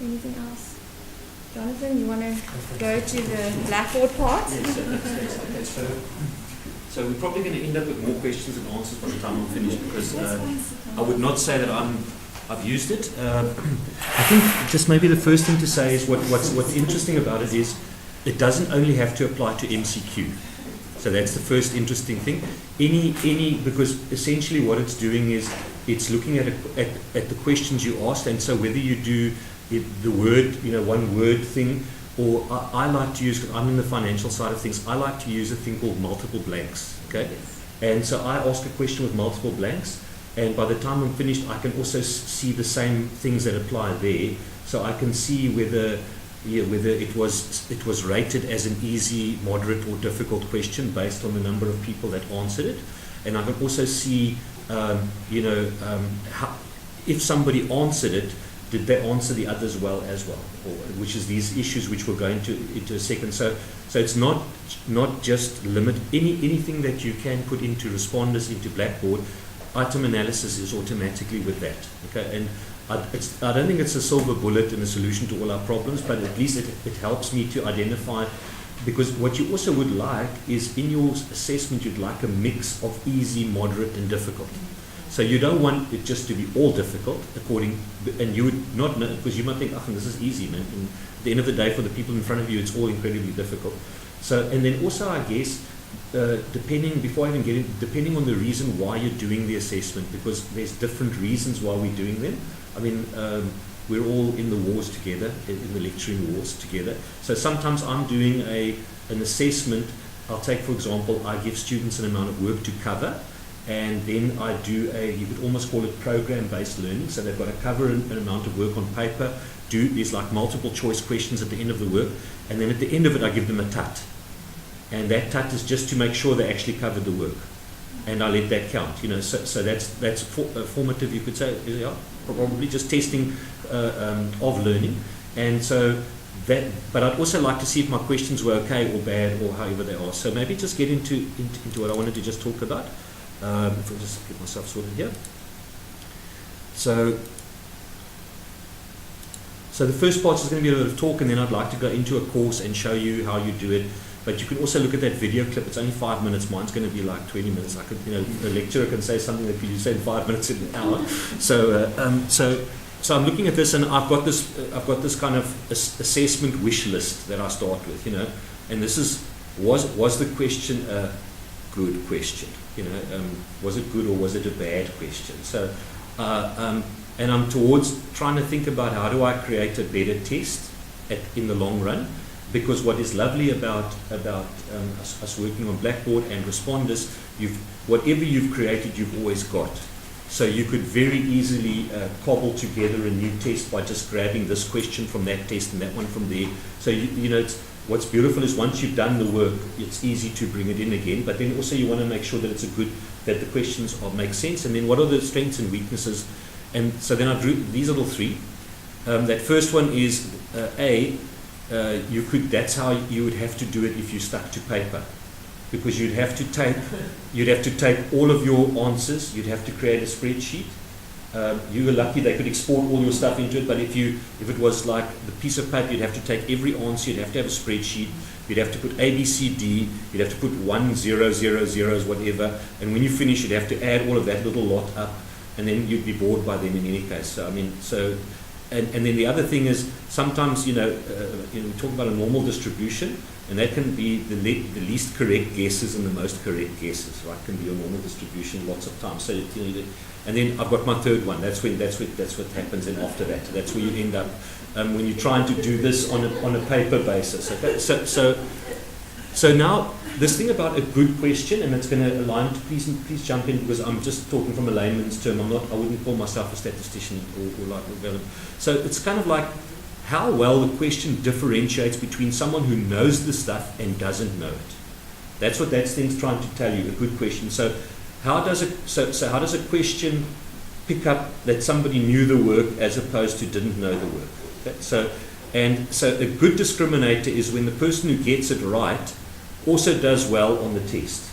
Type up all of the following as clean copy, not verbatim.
Anything else? Jonathan, you want to go to the Blackboard part? Yes, so we're probably going to end up with more questions and answers by the time I'm finished, because I would not say that I've used it. I think just maybe the first thing to say is what's interesting about it is it doesn't only have to apply to MCQ. So that's the first interesting thing. Because essentially what it's doing is it's looking at the questions you asked, and so whether you do the word, one word thing, or I like to use, because I'm in the financial side of things, I like to use a thing called multiple blanks. Okay, and so I ask a question with multiple blanks, and by the time I'm finished, I can also see the same things that apply there. So I can see whether it was rated as an easy, moderate, or difficult question based on the number of people that answered it, and I can also see, how, if somebody answered it, did they answer the others well as well, which is these issues which we'll go into a second. So it's not just limit anything that you can put into responders, into Blackboard. Item analysis is automatically with that. Okay, and I don't think it's a silver bullet and a solution to all our problems, but at least it helps me to identify. Because what you also would like is, in your assessment, you'd like a mix of easy, moderate, and difficult. So you don't want it just to be all difficult, and you would not know, because you might think, this is easy, man. And at the end of the day, for the people in front of you, it's all incredibly difficult. So, and then also, I guess, depending on the reason why you're doing the assessment, because there's different reasons why we're doing them. I mean, we're all in the wars together, in the lecturing wars together. So sometimes I'm doing an assessment. I'll take, for example, I give students an amount of work to cover, and then I do you could almost call it program-based learning. So they've got to cover an amount of work on paper, these like multiple choice questions at the end of the work, and then at the end of it I give them a TUT. And that TUT is just to make sure they actually covered the work. And I let that count, so that's formative, you could say, probably just testing of learning. And so but I'd also like to see if my questions were okay or bad or however they are. So maybe just get into what I wanted to just talk about. If I just get myself sorted here. So the first part is going to be a bit of talk, and then I'd like to go into a course and show you how you do it. But you can also look at that video clip. It's only 5 minutes. Mine's going to be like 20 minutes. I could, the lecturer can say something that you say in 5 minutes in an hour. So I'm looking at this, and I've got this kind of assessment wish list that I start with, and this is was the question a good question? Was it good or was it a bad question? So, and I'm towards trying to think about how do I create a better test in the long run. Because what is lovely about us working on Blackboard and responders, whatever you've created, you've always got. So you could very easily cobble together a new test by just grabbing this question from that test and that one from there. So what's beautiful is once you've done the work, it's easy to bring it in again. But then also you want to make sure that that the questions make sense. And then what are the strengths and weaknesses? And so then I drew these little three. That first one is that's how you would have to do it if you stuck to paper, because you'd have to take all of your answers. You'd have to create a spreadsheet. You were lucky they could export all your stuff into it, but if it was like the piece of paper, you'd have to take every answer. You'd have to have a spreadsheet. You'd have to put A, B, C, D. You'd have to put 1, 0, 0, zeros, whatever. And when you finish, you'd have to add all of that little lot up, and then you'd be bored by them in any case. So And then the other thing is sometimes we talk about a normal distribution, and that can be the least correct guesses and the most correct guesses, right? Can be a normal distribution lots of times. So and then I've got my third one. That's what happens. And after that, that's where you end up when you're trying to do this on a paper basis. Okay? So now this thing about a good question, and it's going to align. Please jump in, because I'm just talking from a layman's term. I wouldn't call myself a statistician or like relevant. So it's kind of like how well the question differentiates between someone who knows the stuff and doesn't know it. That's what that thing's trying to tell you. A good question. So how does a question pick up that somebody knew the work as opposed to didn't know the work? Okay? So a good discriminator is when the person who gets it right also does well on the test.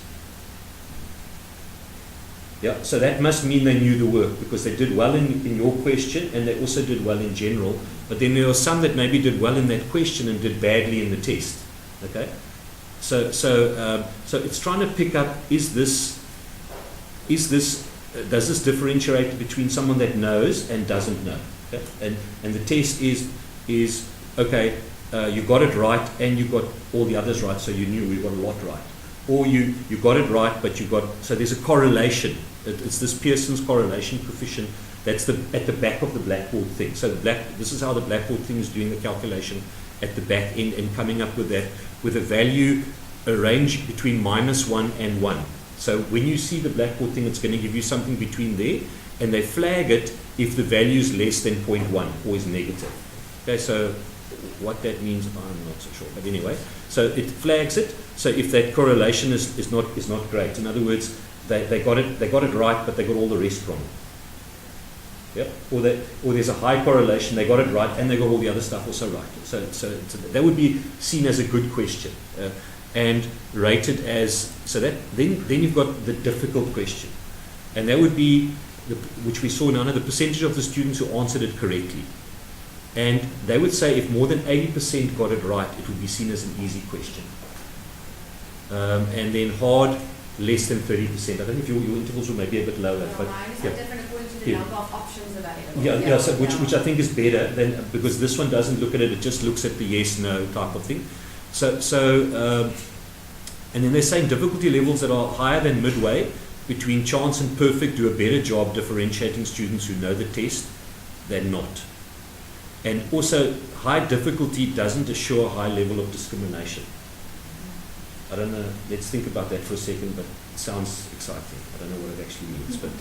Yeah, so that must mean they knew the work, because they did well in your question, and they also did well in general, but then there were some that maybe did well in that question and did badly in the test. Okay, so it's trying to pick up, does this differentiate between someone that knows and doesn't know? Okay? And the test is okay, you got it right and you got all the others right, so you knew we got a lot right. Or you got it right, but so there's a correlation. It's this Pearson's correlation coefficient that's at the back of the Blackboard thing. So this is how the Blackboard thing is doing the calculation at the back end and coming up with that, with a value, a range between -1 and 1. So when you see the Blackboard thing, it's going to give you something between there, and they flag it if the value is less than 0.1 or is negative. Okay, so what that means, I'm not so sure, but anyway, so it flags it. So if that correlation is not great, in other words, they got it right, but they got all the rest wrong. Yeah, or there's a high correlation, they got it right, and they got all the other stuff also right. So that would be seen as a good question, and rated as, so that then you've got the difficult question, and that would be which we saw now, the percentage of the students who answered it correctly. And they would say if more than 80% got it right, it would be seen as an easy question. And then hard, less than 30%. I don't know if your intervals were maybe a bit lower. No, but mine is yeah. different according to the number of options available. Yeah, so which I think is better than, because this one doesn't look at it, it just looks at the yes, no type of thing. And then they're saying difficulty levels that are higher than midway between chance and perfect do a better job differentiating students who know the test than not. And also, high difficulty doesn't assure a high level of discrimination. I don't know, let's think about that for a second, but it sounds exciting. I don't know what it actually means. But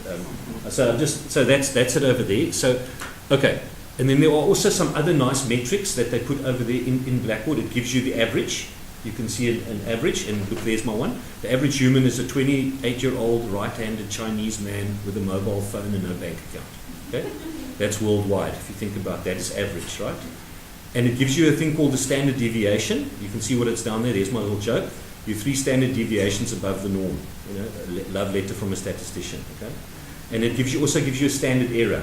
so that's it over there. So, okay. And then there are also some other nice metrics that they put over there in Blackboard. It gives you the average. You can see an average, and look, there's my one. The average human is a 28-year-old right-handed Chinese man with a mobile phone and no bank account. Okay? That's worldwide, if you think about that, it's average, right? And it gives you a thing called the standard deviation. You can see what it's down there. There's my little joke. You're 3 standard deviations above the norm. You know, a love letter from a statistician. Okay? And it also gives you a standard error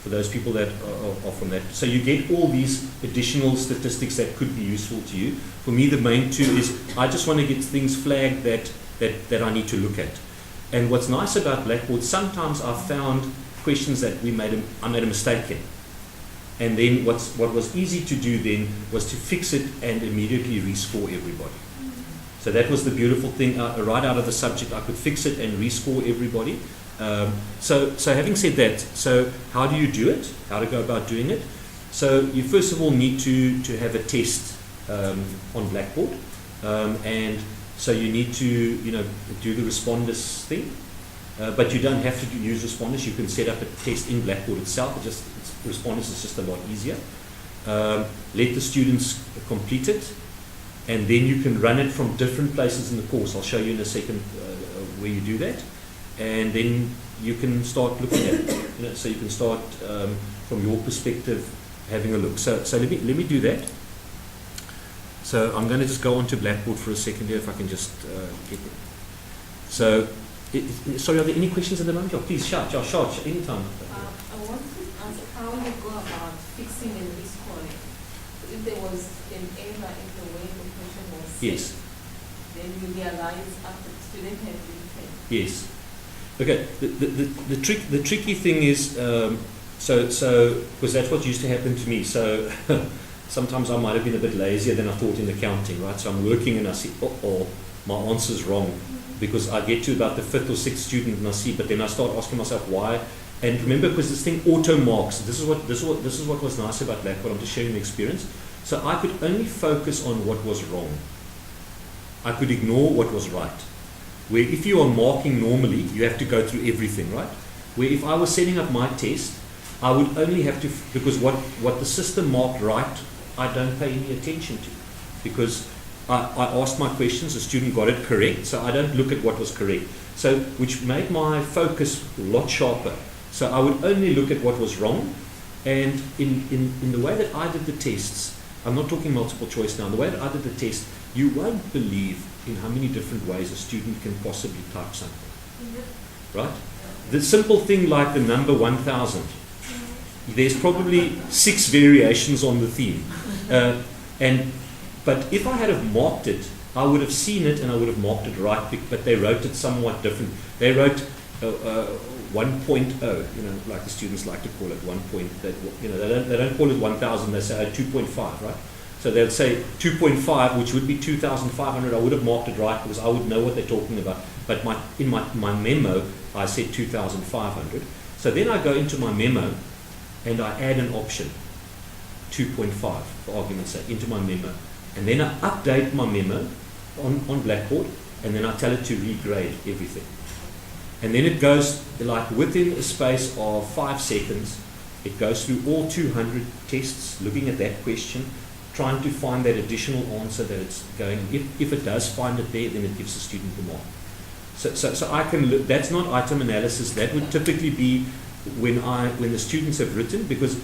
for those people that are from that. So you get all these additional statistics that could be useful to you. For me, the main two is I just want to get things flagged that I need to look at. And what's nice about Blackboard, sometimes I've found questions that I made a mistake in. And then what was easy to do then was to fix it and immediately rescore everybody. So that was the beautiful thing. Right out of the subject, I could fix it and rescore everybody. So having said that, so how do you do it? How to go about doing it? So you first of all need to have a test on Blackboard. And so you need to do the responders thing. But you don't have to use responders. You can set up a test in Blackboard itself. Responders is just a lot easier. Let the students complete it, and then you can run it from different places in the course. I'll show you in a second where you do that, and then you can start looking at it. So you can start from your perspective having a look. So let me do that. So I'm going to just go onto Blackboard for a second here, if I can just get it. So. Sorry, are there any questions at the moment? Please shout anytime. I want to ask how you go about fixing and rescoring. If there was an error in the way the question was set, yes, then you realize after the student has written. Yes. Okay. The tricky thing is because that's what used to happen to me. So sometimes I might have been a bit lazier than I thought in accounting, right? So I'm working and I see, my answer's wrong. Because I get to about the 5th or 6th student and I see, but then I start asking myself why. And remember, because this thing auto marks. This is what was nice about Blackboard. I'm just sharing the experience. So I could only focus on what was wrong. I could ignore what was right. Where if you are marking normally, you have to go through everything, right? Where if I was setting up my test, I would only have to, because what the system marked right, I don't pay any attention to, because I asked my questions, the student got it correct, so I don't look at what was correct. So, which made my focus a lot sharper. So I would only look at what was wrong, and in the way that I did the tests, I'm not talking multiple choice now, the way that I did the test, you won't believe in how many different ways a student can possibly type something. Right? The simple thing like the number 1000. there's probably 6 variations on the theme. But if I had have marked it, I would have seen it and I would have marked it right, but they wrote it somewhat different. They wrote 1.0, like the students like to call it, 1 point, they don't call it 1,000, they say 2.5, right? So they'll say 2.5, which would be 2,500. I would have marked it right because I would know what they're talking about. But in my memo, I said 2,500. So then I go into my memo and I add an option, 2.5, for argument's sake, into my memo. And then I update my memo on Blackboard, and then I tell it to regrade everything. And then it goes, like within a space of 5 seconds, it goes through all 200 tests, looking at that question, trying to find that additional answer that it's going. If it does find it there, then it gives the student the mark. So I can look, that's not item analysis. That would typically be when the students have written, because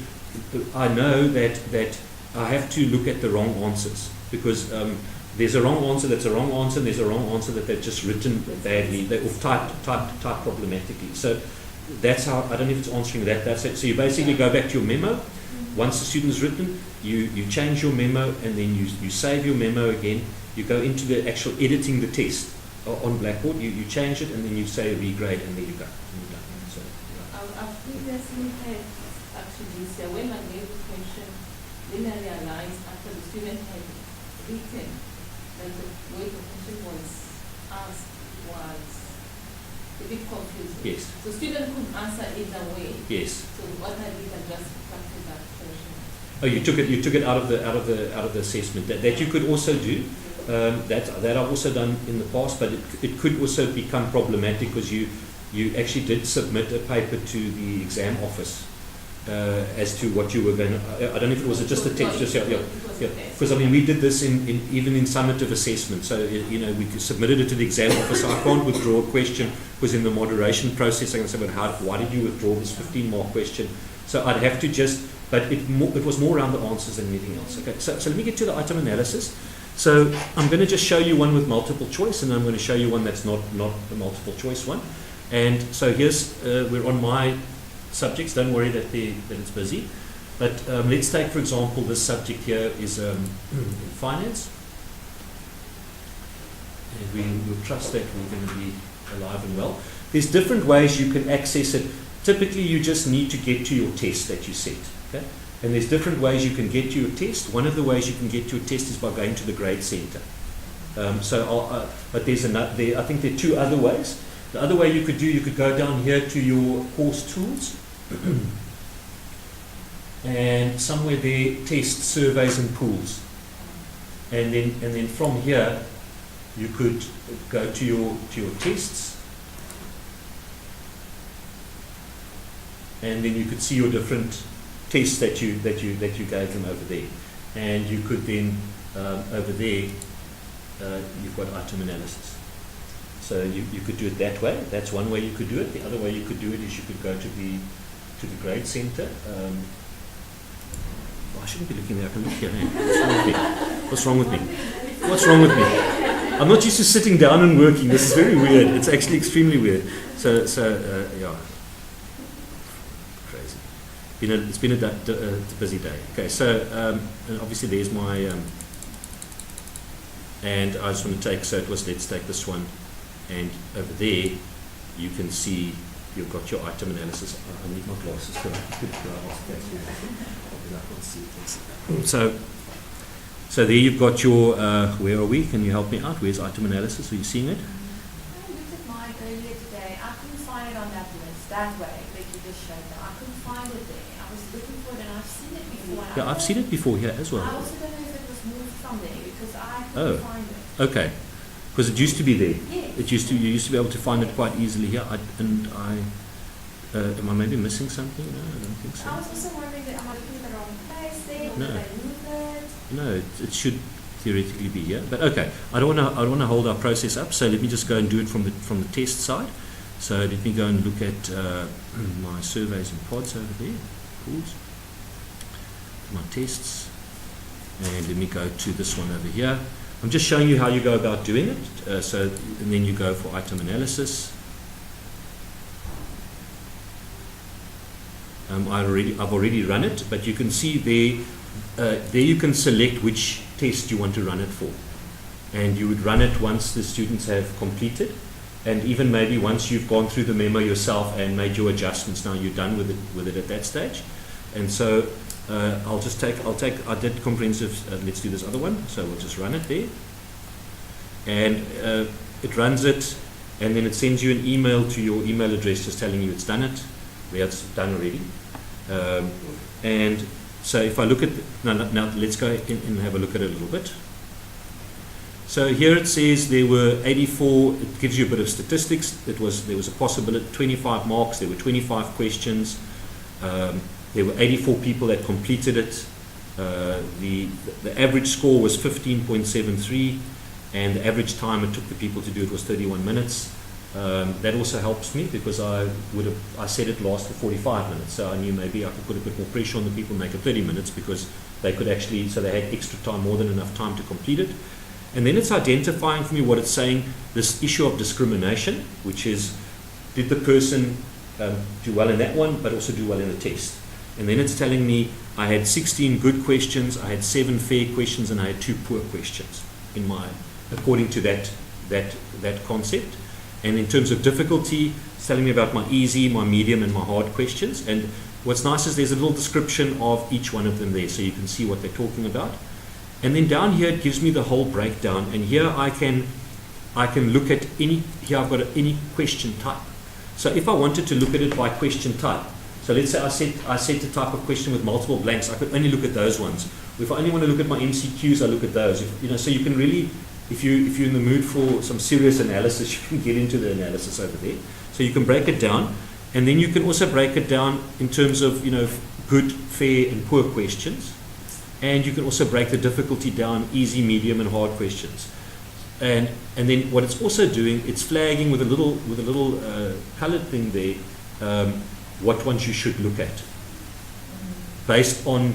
I know that I have to look at the wrong answers, because there's a wrong answer that's a wrong answer, and there's a wrong answer that they've just written badly, or typed problematically. So that's how, I don't know if it's answering that. That's it. So you basically go back to your memo. Once the student has written, you change your memo, and then you save your memo again. You go into the actual editing the test on Blackboard. You change it, and then you say regrade, and there you go. And you're done. So, yeah. I've previously had actually this year when I gave the question, then I realized after the student had written that the way the question was asked was a bit confusing. Yes. So student could answer either way. Yes. So what I did, I just subtracted that question. Oh, you took it out of the assessment. That you could also do. That I've also done in the past, but it could also become problematic because you actually did submit a paper to the exam office as to what you were going to. I don't know if it was just a text. Because I mean, we did this even in summative assessment. So we submitted it to the exam office. So I can't withdraw a question because in the moderation process I can say, but why did you withdraw this 15-mark question? So I'd have to just. But it was more around the answers than anything else. Okay. So let me get to the item analysis. So I'm going to just show you one with multiple choice, and then I'm going to show you one that's not a multiple choice one. And so here's, we're on my subjects. Don't worry that it's busy. But let's take, for example, this subject here is finance. And we'll trust that we're going to be alive and well. There's different ways you can access it. Typically, you just need to get to your test that you set. Okay? And there's different ways you can get to your test. One of the ways you can get to a test is by going to the grade center. But there's I think there are 2 other ways. The other way you could go down here to your course tools, and somewhere there, test, surveys, and pools. And then from here, you could go to your tests, and then you could see your different tests that you gave them over there, and you could then over there you've got item analysis. So you could do it that way. That's one way you could do it. The other way you could do it is you could go to the grade center. I shouldn't be looking there. I can look here. What's wrong with me? What's wrong with me? I'm not used to sitting down and working. This is very weird. It's actually extremely weird. So yeah. It's been a busy day. Okay, so and obviously there's my and I just want to take, so it was, let's take this one, and over there you can see you've got your item analysis. I need my glasses so I could so there you've got your where are we? Can you help me out? Where's item analysis? Are you seeing it? I looked at mine earlier today. I couldn't find it on that list that way that you just showed me. I couldn't find it there. I was looking for it, and I've seen it before. Yeah, I've seen it before here as well. I also don't know if it was moved from there because I couldn't find it. Okay, because it used to be there. Yes. You used to be able to find it quite easily here. Am I maybe missing something? No, I don't think so. I was also wondering that am I looking at the wrong place there? No. Did I move it? No, it should theoretically be here. But okay, I don't want to hold our process up. So let me just go and do it from the test side. So let me go and look at my surveys and pods over there. Pools. My tests. And let me go to this one over here. I'm just showing you how you go about doing it. And then you go for item analysis. I've already run it, but you can see there you can select which test you want to run it for. And you would run it once the students have completed, and even maybe once you've gone through the memo yourself and made your adjustments. Now you're done with it at that stage. And so I did comprehensive, let's do this other one, so we'll just run it there. And it runs it, and then it sends you an email to your email address just telling you it's done it. Yeah, it's done already. And so if I look at, now let's go in and have a look at it a little bit. So here it says there were 84, it gives you a bit of statistics. There was a possibility, 25 marks, there were 25 questions. There were 84 people that completed it. The average score was 15.73, and the average time it took the people to do it was 31 minutes. That also helps me because I said it lasted 45 minutes, so I knew maybe I could put a bit more pressure on the people and make it 30 minutes because they could actually, so they had extra time, more than enough time to complete it. And then it's identifying for me what it's saying, this issue of discrimination, which is, did the person do well in that one, but also do well in the test? And then it's telling me I had 16 good questions, I had 7 fair questions, and I had 2 poor questions according to that concept. And in terms of difficulty, it's telling me about my easy, my medium, and my hard questions. And what's nice is there's a little description of each one of them there, so you can see what they're talking about. And then down here it gives me the whole breakdown. And here I can look at here I've got any question type. So if I wanted to look at it by question type, so let's say I set a type of question with multiple blanks, I could only look at those ones. If I only want to look at my MCQs, I look at those. So you can really, if you're in the mood for some serious analysis, you can get into the analysis over there. So you can break it down, and then you can also break it down in terms of good, fair, and poor questions, and you can also break the difficulty down: easy, medium, and hard questions. And then what it's also doing, it's flagging with a little coloured thing there what ones you should look at based on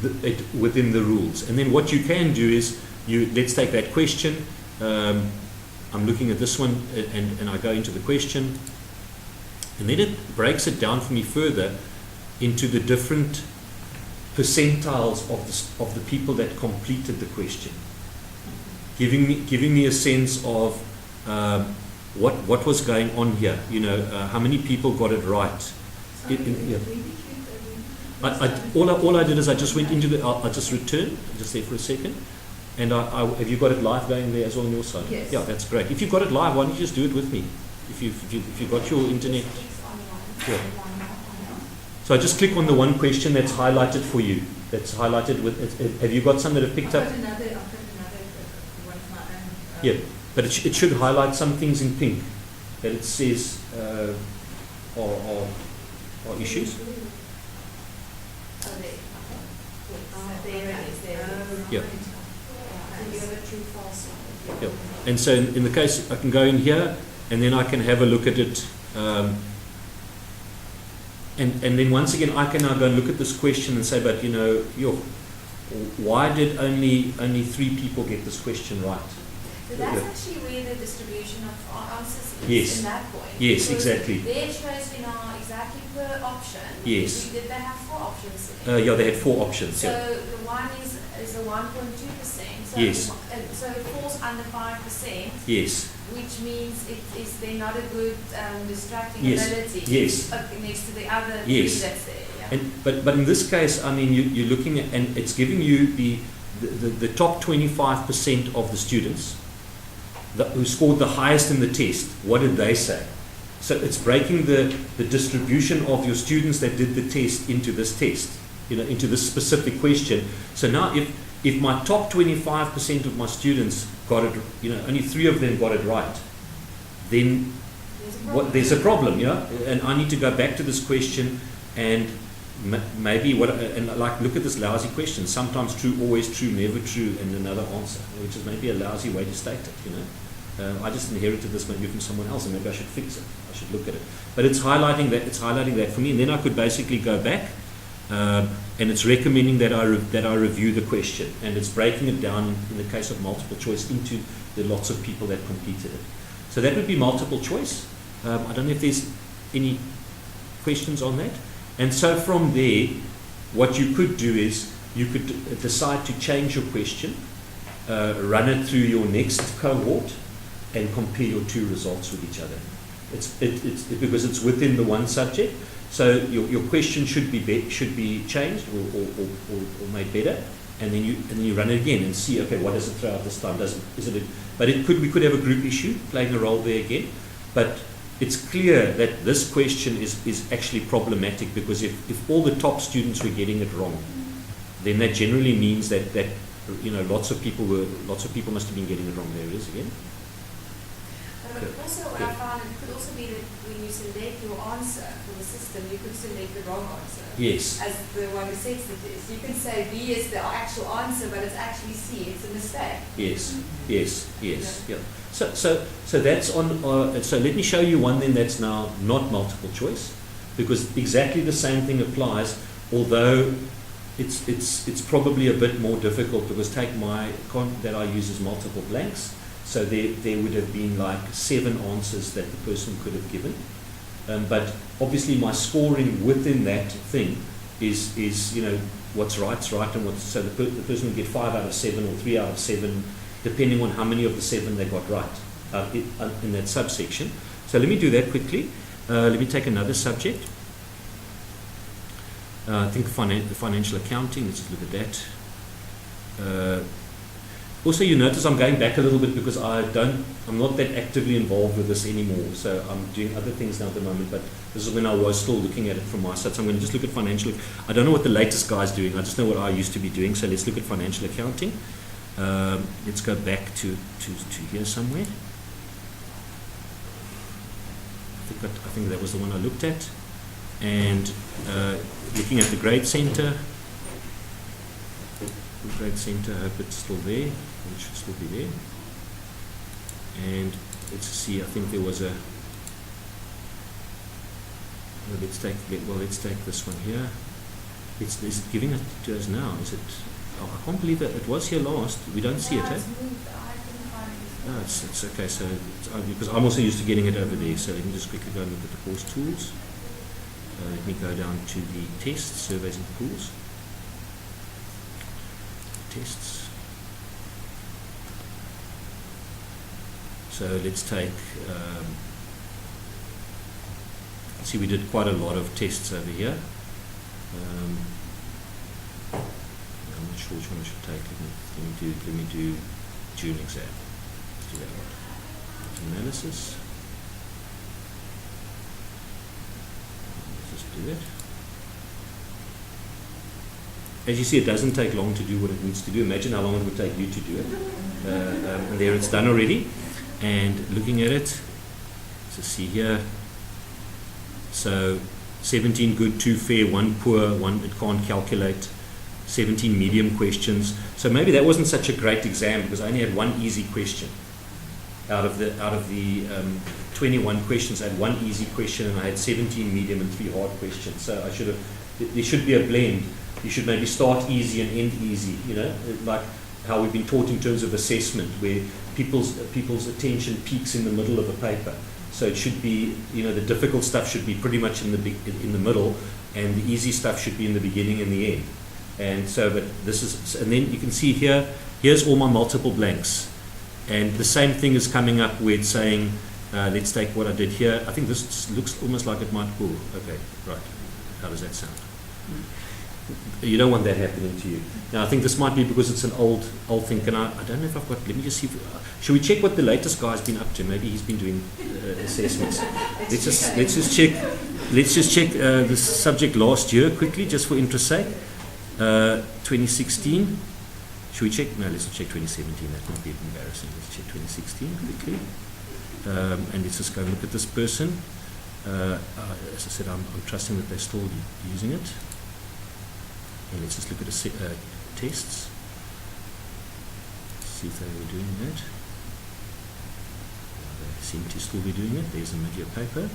it within the rules. And then what you can do is, let's take that question. I'm looking at this one, and I go into the question, and then it breaks it down for me further into the different percentiles of the people that completed the question, giving me a sense of what was going on here. How many people got it right. All I did is I just went into I just returned, just there for a second. And have you got it live going there as well on your side? Yes. Yeah, that's great. If you've got it live, why don't you just do it with me? If you've got your internet. Yeah. So I just click on the one question that's highlighted for you. That's highlighted with. Have you got some that have picked up? I've got another one of my own. Yeah, but it should highlight some things in pink that it says are issues. Oh, there it is. Yeah. You have a true false one. Yeah. And so in the case, I can go in here, and then I can have a look at it. And then once again, I can now go and look at this question and say, but why did only 3 people get this question right? So that's actually where the distribution of answers is. Yes. In that point. Yes, Because exactly. there it shows me now exactly per option. Yes. Did they have 4 options? Yeah, they had 4 options. So Yeah. the one is a 1.2%. So Yes. So it falls under 5%. Yes. Which means they're not a good distracting Yes. ability. Yes. Next to the other Yes. 3 that's there. Yeah. But in this case, I mean, you're looking at, and it's giving you the top 25% of the students who scored the highest in the test. What did they say? So it's breaking the distribution of your students that did the test into this test, into this specific question. So now if my top 25% of my students got it, only 3 of them got it right, then there's a problem, and I need to go back to this question and maybe look at this lousy question: sometimes true, always true, never true, and another answer, which is maybe a lousy way to state it. I just inherited this maybe from someone else, and maybe I should fix it. I should look at it. But it's highlighting that. It's highlighting that for me, and then I could basically go back, and it's recommending that I review the question, and it's breaking it down in the case of multiple choice into the lots of people that completed it. So that would be multiple choice. I don't know if there's any questions on that. And so from there, what you could do is you could decide to change your question, run it through your next cohort, and compare your two results with each other. It's because it's within the one subject, so your question should be changed or made better, and then you run it again and see, okay, what does it throw out this time? We could have a group issue playing a role there again, but it's clear that this question is actually problematic, because if all the top students were getting it wrong, then that generally means that lots of people must have been getting it wrong. There it is again. But also what I found, it could also be that when you select your answer for the system, you could select the wrong answer. Yes. As the one who sets it is. You can say B is the actual answer, but it's actually C. It's a mistake. Yes. Yeah. So that's on. So let me show you one then that's now not multiple choice, because exactly the same thing applies, although it's probably a bit more difficult, because take my that I use as multiple blanks. So there would have been like 7 answers that the person could have given. But obviously my scoring within that thing is what's right's right, and so the person would get 5 out of 7 or 3 out of 7, depending on how many of the 7 they got right in that subsection. So let me do that quickly. Let me take another subject. I think financial accounting. Let's just look at that. Also, you notice I'm going back a little bit because I'm not that actively involved with this anymore. So I'm doing other things now at the moment, but this is when I was still looking at it from my side. So I'm going to just look at financial. I don't know what the latest guy's doing. I just know what I used to be doing. So let's look at financial accounting. Let's go back to here somewhere. I think that was the one I looked at. And looking at the grade center. Grade center, I hope it's still there. It should still be there. And let's see, I think there was a. Well, let's take this one here. Is it giving it to us now? Is it? Oh, I can't believe that it was here last. We don't see it, eh? No, it's okay. So because I'm also used to getting it over there. So let me just quickly go and look at the course tools. Let me go down to the tests, surveys and pools. Tests. So let's take, see, we did quite a lot of tests over here. I'm not sure which one I should take. Let me do June exam. Let's do that one. Analysis. Let's just do it. As you see, it doesn't take long to do what it needs to do. Imagine how long it would take you to do it. And there it's done already. And looking at it, so see here, so 17 good, 2 fair, 1 poor, 1 it can't calculate, 17 medium questions. So maybe that wasn't such a great exam, because I only had 1 easy question. Out of the 21 questions, I had 1 easy question, and I had 17 medium and 3 hard questions. So there should be a blend. You should maybe start easy and end easy, like how we've been taught in terms of assessment, where people's attention peaks in the middle of a paper. So it should be, the difficult stuff should be pretty much in the middle, and the easy stuff should be in the beginning and the end. And so, but this is, and then you can see here, here's all my multiple blanks. And the same thing is coming up where it's saying, let's take what I did here. I think this looks almost like it might go. Okay, right. How does that sound? You don't want that happening to you. Now, I think this might be because it's an old thing. I don't know if I've got, let me just see. Should we check what the latest guy's been up to? Maybe he's been doing assessments. Let's just check this subject last year quickly, just for interest sake. 2016. Should we check? No, let's check 2017. That might be embarrassing. Let's check 2016 quickly. And let's just go and look at this person. As I said, I'm trusting that they're still using it. And let's just look at the tests. See if they were doing that. They seem to still be doing it. There's a mid-year paper.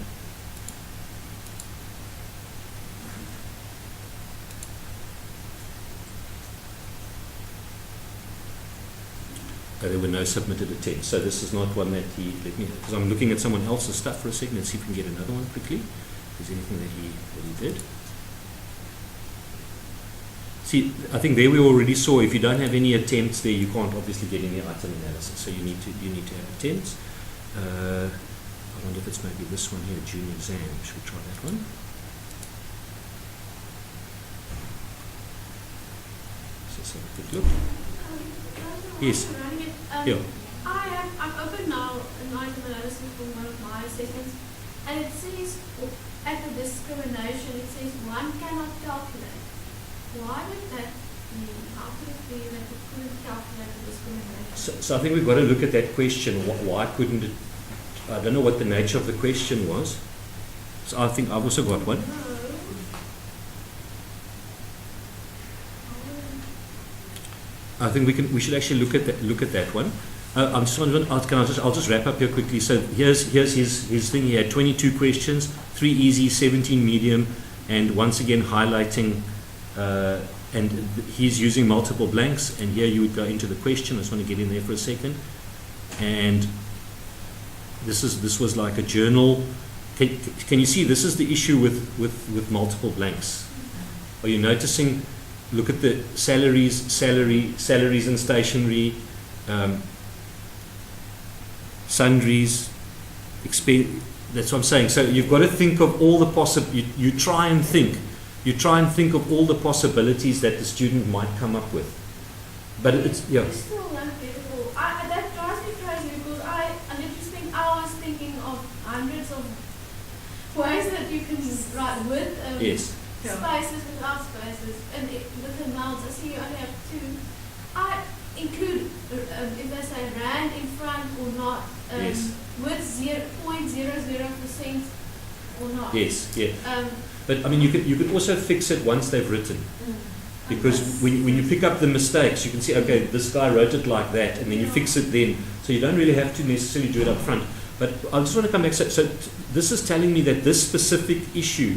There were no submitted attempts. So this is not one that because I'm looking at someone else's stuff for a second and see if we can get another one quickly. If there's anything that he did. See, I think there we already saw if you don't have any attempts there, you can't obviously get any item analysis. So you need to have attempts. I wonder if it's maybe this one here, junior exam. Should we try that one? So let's have a quick look. Yes. Yeah. I've opened now an item analysis for one of my assessments, and it says at the discrimination, it says one cannot calculate. Why would that mean? How could it be that it couldn't calculate the discrimination? So I think we've got to look at that question. Why couldn't it? I don't know what the nature of the question was. So I think I've also got one. I think we should actually look at that one. I'll just wrap up here quickly. So here's his thing. He had 22 questions, 3 easy, 17 medium, and once again highlighting. And he's using multiple blanks. And here you would go into the question. I just want to get in there for a second. And this was like a journal. Can you see? This is the issue with multiple blanks. Are you noticing? Look at the salaries and stationery, sundries, that's what I'm saying. So you've got to think of all the you try and think of all the possibilities that the student might come up with. But it's, yeah. It's still unbeatable. That drives me crazy because I literally spent hours thinking of hundreds of ways that you can write with Yes. spaces, without spaces, and with amounts. I see you only have 2. I include, if they say rand in front or not, Yes. with 0.00% or not. Yes, yeah. But I mean, you could also fix it once they've written. Because when you pick up the mistakes, you can see, okay, this guy wrote it like that, and then you fix it then. So you don't really have to necessarily do it up front. But I just want to come back. So this is telling me that this specific issue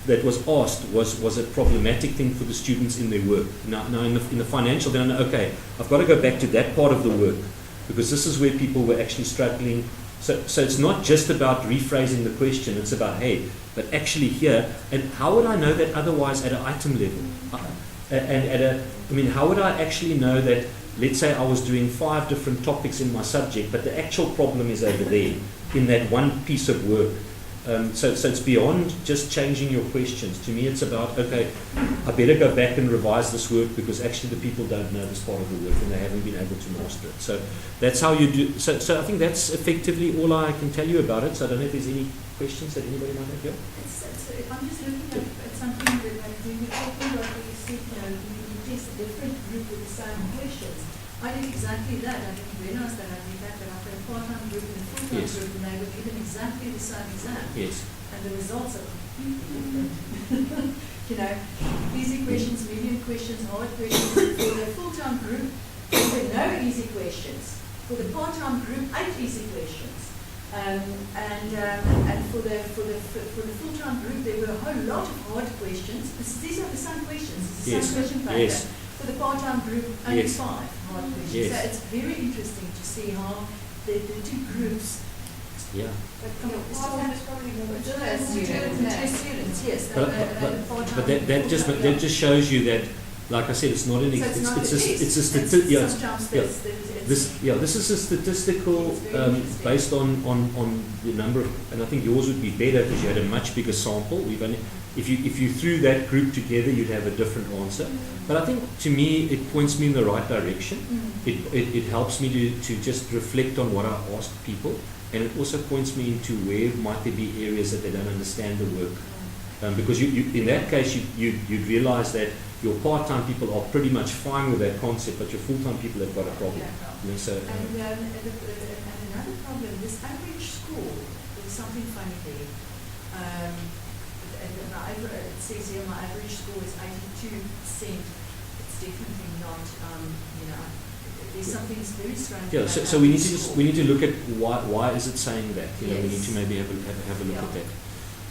that was asked was a problematic thing for the students in their work. Now in the financial, then I know, okay, I've got to go back to that part of the work, because this is where people were actually struggling. So it's not just about rephrasing the question, it's about, hey, but actually here, and how would I know that otherwise at an item level? How would I actually know that, let's say I was doing 5 different topics in my subject, but the actual problem is over there in that one piece of work. So it's beyond just changing your questions. To me, it's about, okay, I better go back and revise this work because actually the people don't know this part of the work and they haven't been able to master it. So that's how you do. So I think that's effectively all I can tell you about it. So I don't know if there's any questions that anybody might have here. I'm just looking at something that when you're talking about what you said, you test a different group with the same questions. I did exactly that. I didn't realize that. I did that, but I've got a part-time group and a full-time Yes. group, and they were given exactly the same exam. Yes. And the results are completely different. Easy questions, medium questions, hard questions. For the full-time group, there were no easy questions. For the part-time group, 8 easy questions. And for the full-time group, there were a whole lot of hard questions. These are the same questions. It's the Yes. same question paper. Yes. For the part-time group, only Yes. 5 hard questions. Yes. So it's very interesting to see how the 2 groups. Yeah. Part-time is probably more Students, yes. But that just shows you that, like I said, it's not an it's a statistic. This is a statistical based on the number of, and I think yours would be better because you had a much bigger sample. If you threw that group together, you'd have a different answer. But I think to me, it points me in the right direction. It helps me to just reflect on what I asked people, and it also points me into where might there be areas that they don't understand the work. Because you in that case, you'd realize that your part-time people are pretty much fine with that concept, but your full-time people have got a problem. And another problem, this average score, there's something funny there. It says here my average score is 82%. It's definitely not, there's something very strange. Yeah, so we need to look at why is it saying that? We need to maybe have a look at that.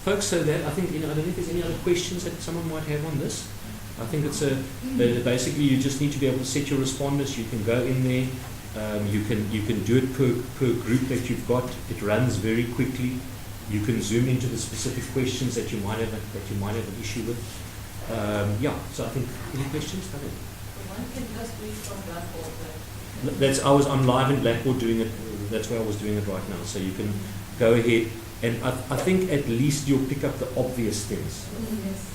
Folks, so that I think I don't know if there's any other questions that someone might have on this. I think it's basically you just need to be able to set your responders. You can go in there. You can do it per group that you've got. It runs very quickly. You can zoom into the specific questions that you might have an issue with. Yeah, so I think, any questions? So one can just read from Blackboard, right? I'm live in Blackboard doing it, that's where I was doing it right now, so you can go ahead, and I think at least you'll pick up the obvious things.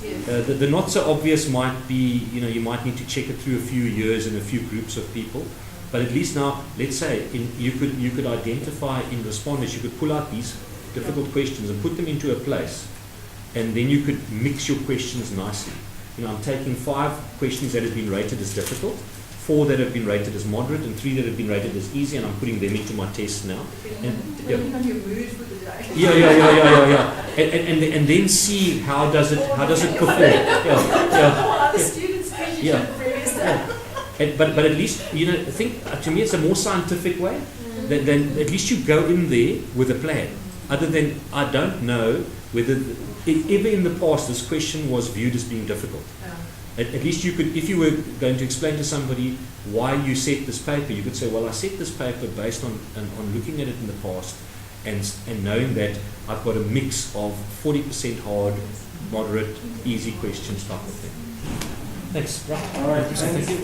Yes. The not so obvious might be, you might need to check it through a few years and a few groups of people, but at least now, let's say, you could identify in responders, you could pull out these difficult questions and put them into a place, and then you could mix your questions nicely. I'm taking 5 questions that have been rated as difficult, 4 that have been rated as moderate, and 3 that have been rated as easy, and I'm putting them into my test now. Depending on your mood for the day. And then see how does it perform. Are the students treated Yeah. the previous day? Yeah. But at least, I think, to me it's a more scientific way, then at least you go in there with a plan. Other than, I don't know whether, ever in the past this question was viewed as being difficult. At least you could, if you were going to explain to somebody why you set this paper, you could say, well, I set this paper based on looking at it in the past and knowing that I've got a mix of 40% hard, moderate, easy questions type of thing. Thanks. Right. All right. Thank you.